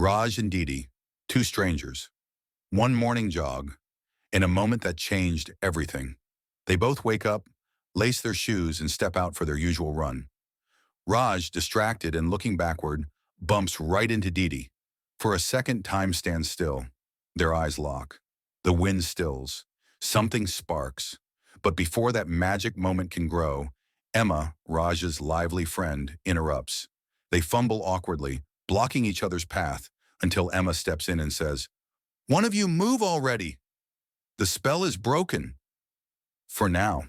Raj and Didi, two strangers. One morning jog, in a moment that changed everything. They both wake up, lace their shoes, and step out for their usual run. Raj, distracted and looking backward, bumps right into Didi. For a second, time stands still. Their eyes lock. The wind stills. Something sparks. But before that magic moment can grow, Emma, Raj's lively friend, interrupts. They fumble awkwardly, blocking each other's path, until Emma steps in and says, "One of you move already. The spell is broken. For now."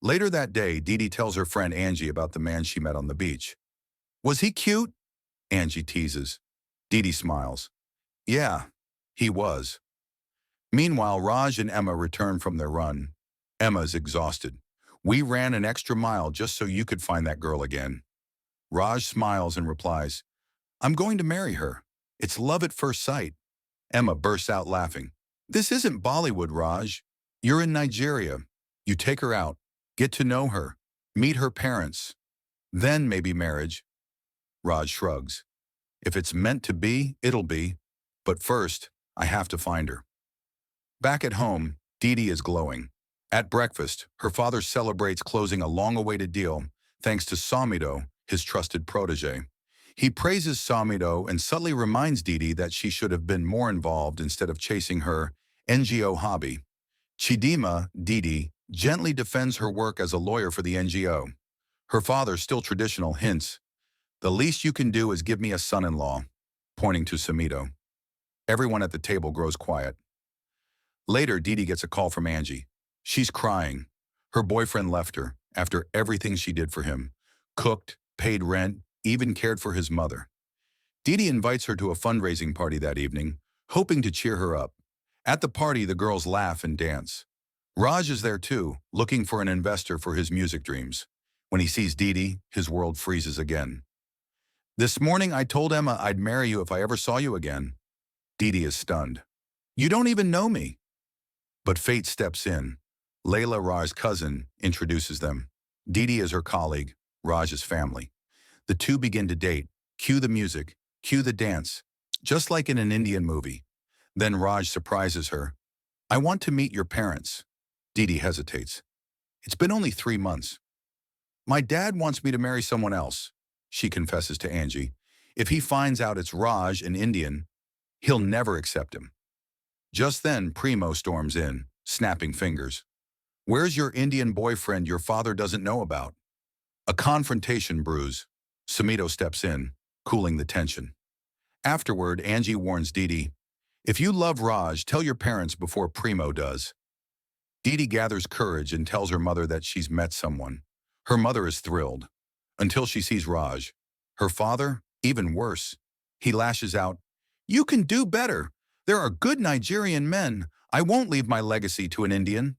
Later that day, Didi tells her friend Angie about the man she met on the beach. "Was he cute?" Angie teases. Didi smiles. "Yeah, he was." Meanwhile, Raj and Emma return from their run. Emma's exhausted. "We ran an extra mile just so you could find that girl again." Raj smiles and replies, "I'm going to marry her. It's love at first sight." Emma bursts out laughing. "This isn't Bollywood, Raj. You're in Nigeria. You take her out, get to know her, meet her parents. Then maybe marriage." Raj shrugs. "If it's meant to be, it'll be. But first, I have to find her." Back at home, Didi is glowing. At breakfast, her father celebrates closing a long-awaited deal thanks to Samido, his trusted protege. He praises Samido and subtly reminds Didi that she should have been more involved instead of chasing her NGO hobby. Chidima, Didi, gently defends her work as a lawyer for the NGO. Her father, still traditional, hints, "The least you can do is give me a son-in-law," pointing to Samido. Everyone at the table grows quiet. Later, Didi gets a call from Angie. She's crying. Her boyfriend left her after everything she did for him. Cooked, paid rent, even cared for his mother. Didi invites her to a fundraising party that evening, hoping to cheer her up. At the party, the girls laugh and dance. Raj is there too, looking for an investor for his music dreams. When he sees Didi, his world freezes again. "This morning I told Emma I'd marry you if I ever saw you again." Didi is stunned. "You don't even know me." But fate steps in. Layla, Raj's cousin, introduces them. Didi is her colleague, Raj's family. The two begin to date. Cue the music, cue the dance, just like in an Indian movie. Then Raj surprises her. "I want to meet your parents." Didi hesitates. "It's been only 3 months." "My dad wants me to marry someone else," she confesses to Angie. "If he finds out it's Raj, an Indian, he'll never accept him." Just then, Primo storms in, snapping fingers. "Where's your Indian boyfriend your father doesn't know about?" A confrontation brews. Samido steps in, cooling the tension. Afterward, Angie warns Didi, "If you love Raj, tell your parents before Primo does." Didi gathers courage and tells her mother that she's met someone. Her mother is thrilled, until she sees Raj. Her father, even worse. He lashes out, "You can do better. There are good Nigerian men. I won't leave my legacy to an Indian."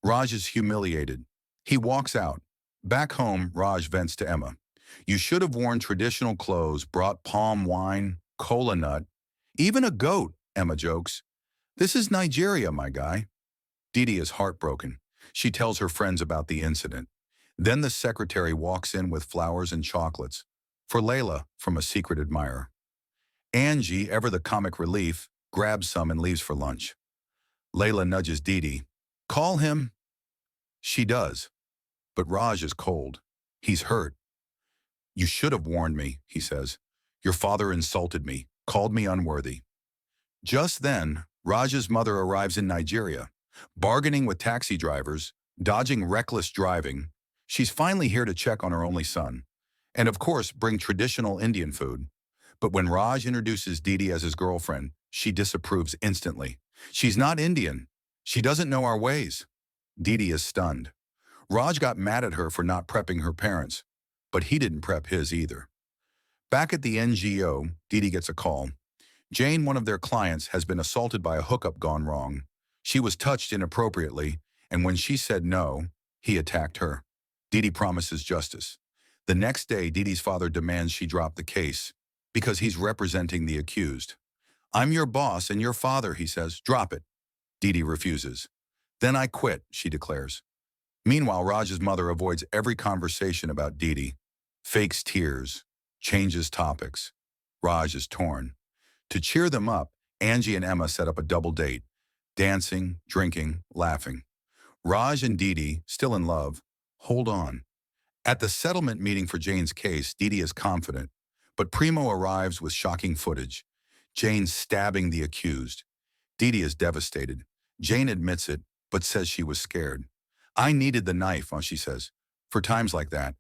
Raj is humiliated. He walks out. Back home, Raj vents to Emma. "You should have worn traditional clothes, brought palm wine, cola nut, even a goat," Emma jokes. "This is Nigeria, my guy." Didi is heartbroken. She tells her friends about the incident. Then the secretary walks in with flowers and chocolates. For Layla, from a secret admirer. Angie, ever the comic relief, grabs some and leaves for lunch. Layla nudges Didi. "Call him." She does. But Raj is cold. He's hurt. "You should have warned me," he says. "Your father insulted me, called me unworthy." Just then, Raj's mother arrives in Nigeria, bargaining with taxi drivers, dodging reckless driving. She's finally here to check on her only son. And of course, bring traditional Indian food. But when Raj introduces Didi as his girlfriend, she disapproves instantly. "She's not Indian. She doesn't know our ways." Didi is stunned. Raj got mad at her for not prepping her parents, but he didn't prep his either. Back at the NGO, Didi gets a call. Jane, one of their clients, has been assaulted by a hookup gone wrong. She was touched inappropriately, and when she said no, he attacked her. Didi promises justice. The next day, Didi's father demands she drop the case because he's representing the accused. "I'm your boss and your father," he says. "Drop it." Didi refuses. "Then I quit," she declares. Meanwhile, Raj's mother avoids every conversation about Didi, fakes tears, changes topics. Raj is torn. To cheer them up, Angie and Emma set up a double date, dancing, drinking, laughing. Raj and Didi, still in love, hold on. At the settlement meeting for Jane's case, Didi is confident, but Primo arrives with shocking footage. Jane stabbing the accused. Didi is devastated. Jane admits it, but says she was scared. I needed the knife, she says, for times like that.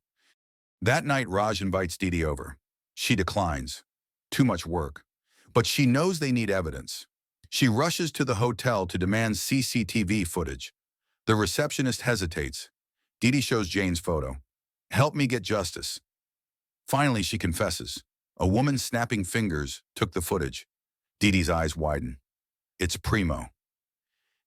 That night, Raj invites Didi over. She declines. Too much work. But she knows they need evidence. She rushes to the hotel to demand CCTV footage. The receptionist hesitates. Didi shows Jane's photo. Help me get justice. Finally, she confesses. A woman snapping fingers took the footage. Didi's eyes widen. It's Primo.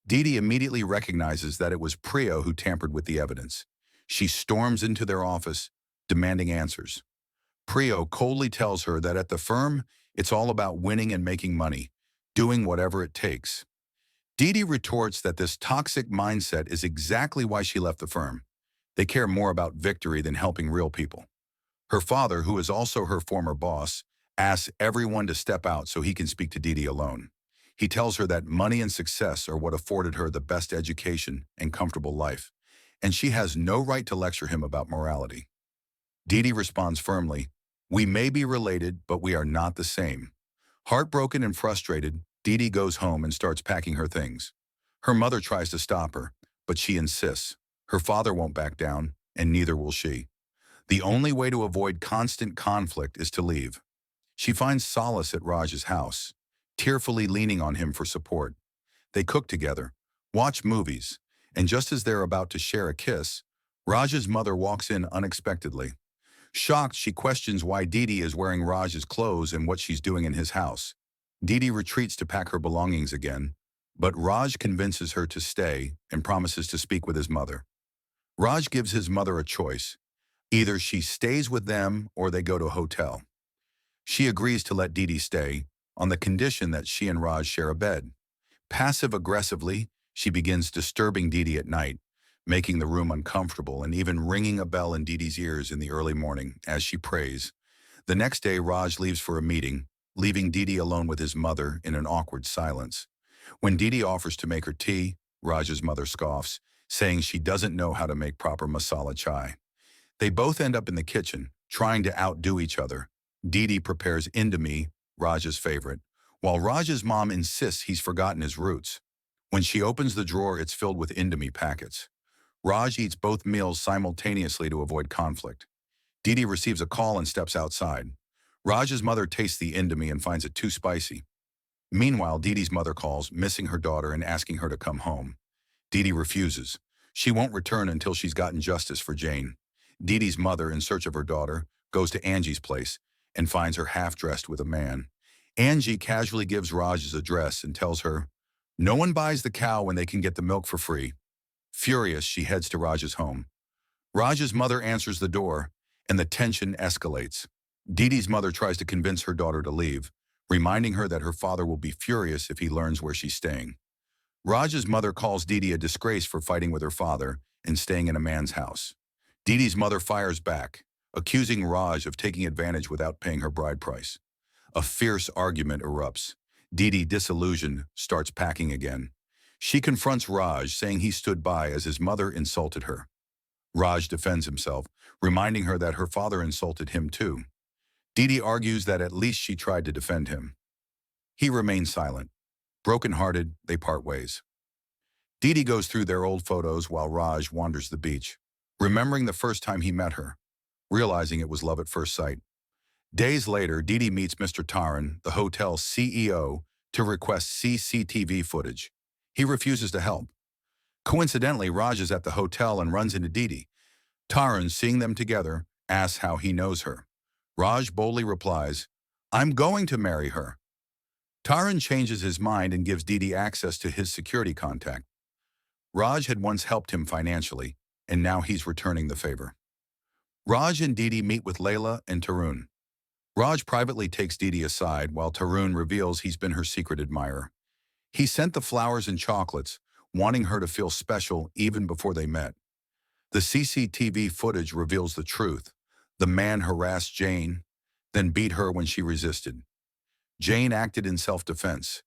Didi immediately recognizes that it was Prio who tampered with the evidence. She storms into their office, demanding answers. Prio coldly tells her that at the firm, it's all about winning and making money, doing whatever it takes. Didi retorts that this toxic mindset is exactly why she left the firm. They care more about victory than helping real people. Her father, who is also her former boss, asks everyone to step out so he can speak to Didi alone. He tells her that money and success are what afforded her the best education and comfortable life, and she has no right to lecture him about morality. Didi responds firmly, "We may be related, but we are not the same." Heartbroken and frustrated, Didi goes home and starts packing her things. Her mother tries to stop her, but she insists. Her father won't back down, and neither will she. The only way to avoid constant conflict is to leave. She finds solace at Raj's house, tearfully leaning on him for support. They cook together, watch movies, and just as they're about to share a kiss, Raj's mother walks in unexpectedly. Shocked, she questions why Didi is wearing Raj's clothes and what she's doing in his house. Didi retreats to pack her belongings again, but Raj convinces her to stay and promises to speak with his mother. Raj gives his mother a choice. Either she stays with them or they go to a hotel. She agrees to let Didi stay on the condition that she and Raj share a bed. Passive-aggressively, she begins disturbing Didi at night, making the room uncomfortable and even ringing a bell in Didi's ears in the early morning as she prays. The next day, Raj leaves for a meeting, leaving Didi alone with his mother in an awkward silence. When Didi offers to make her tea, Raj's mother scoffs, saying she doesn't know how to make proper masala chai. They both end up in the kitchen, trying to outdo each other. Didi prepares indomie, Raj's favorite, while Raj's mom insists he's forgotten his roots. When she opens the drawer, it's filled with indomie packets. Raj eats both meals simultaneously to avoid conflict. Didi receives a call and steps outside. Raj's mother tastes the indomie and finds it too spicy. Meanwhile, Didi's mother calls, missing her daughter and asking her to come home. Didi refuses. She won't return until she's gotten justice for Jane. Didi's mother, in search of her daughter, goes to Angie's place and finds her half-dressed with a man. Angie casually gives Raj's address and tells her, "No one buys the cow when they can get the milk for free." Furious, she heads to Raj's home. Raj's mother answers the door, and the tension escalates. Didi's mother tries to convince her daughter to leave, reminding her that her father will be furious if he learns where she's staying. Raj's mother calls Didi a disgrace for fighting with her father and staying in a man's house. Didi's mother fires back, accusing Raj of taking advantage without paying her bride price. A fierce argument erupts. Didi, disillusioned, starts packing again. She confronts Raj, saying he stood by as his mother insulted her. Raj defends himself, reminding her that her father insulted him too. Didi argues that at least she tried to defend him. He remains silent. Broken-hearted, they part ways. Didi goes through their old photos while Raj wanders the beach, remembering the first time he met her, realizing it was love at first sight. Days later, Didi meets Mr. Taran, the hotel's CEO, to request CCTV footage. He refuses to help. Coincidentally, Raj is at the hotel and runs into Didi. Taran, seeing them together, asks how he knows her. Raj boldly replies, "I'm going to marry her." Taran changes his mind and gives Didi access to his security contact. Raj had once helped him financially, and now he's returning the favor. Raj and Didi meet with Layla and Tarun. Raj privately takes Didi aside while Tarun reveals he's been her secret admirer. He sent the flowers and chocolates, wanting her to feel special even before they met. The CCTV footage reveals the truth. The man harassed Jane. then beat her when she resisted. Jane acted in self-defense.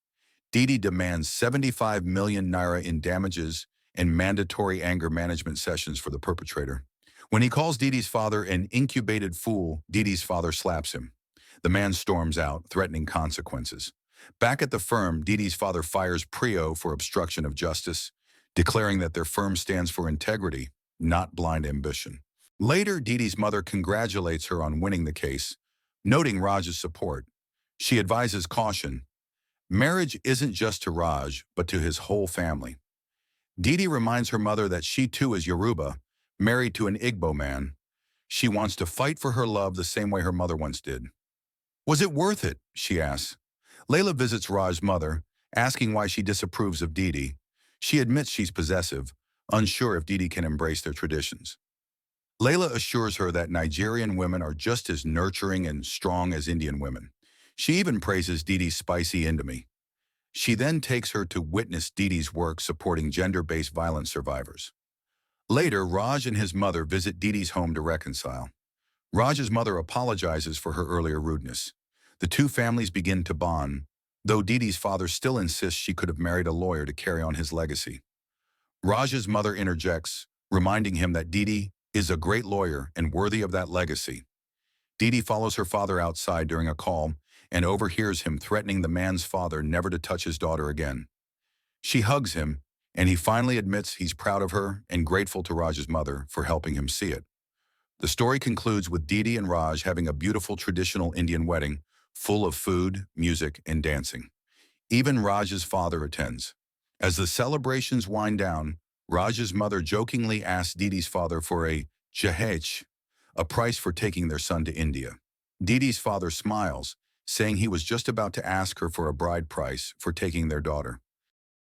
Didi demands 75 million naira in damages and mandatory anger management sessions for the perpetrator. When he calls Didi's father an incubated fool, Didi's father slaps him. The man storms out, threatening consequences. Back at the firm, Didi's father fires Prio for obstruction of justice, declaring that their firm stands for integrity, not blind ambition. Later, Didi's mother congratulates her on winning the case, noting Raj's support. She advises caution. Marriage isn't just to Raj, but to his whole family. Didi reminds her mother that she too is Yoruba, married to an Igbo man. She wants to fight for her love the same way her mother once did. Was it worth it? She asks. Layla visits Raj's mother, asking why she disapproves of Didi. She admits she's possessive, unsure if Didi can embrace their traditions. Layla assures her that Nigerian women are just as nurturing and strong as Indian women. She even praises Didi's spicy indomie. She then takes her to witness Didi's work supporting gender-based violence survivors. Later, Raj and his mother visit Didi's home to reconcile. Raj's mother apologizes for her earlier rudeness. The two families begin to bond, though Didi's father still insists she could have married a lawyer to carry on his legacy. Raj's mother interjects, reminding him that Didi is a great lawyer and worthy of that legacy. Didi follows her father outside during a call and overhears him threatening the man's father never to touch his daughter again. She hugs him, and he finally admits he's proud of her and grateful to Raj's mother for helping him see it. The story concludes with Didi and Raj having a beautiful traditional Indian wedding, full of food, music, and dancing. Even Raj's father attends. As the celebrations wind down, Raj's mother jokingly asks Didi's father for a jahech, a price for taking their son to India. Didi's father smiles, saying he was just about to ask her for a bride price for taking their daughter.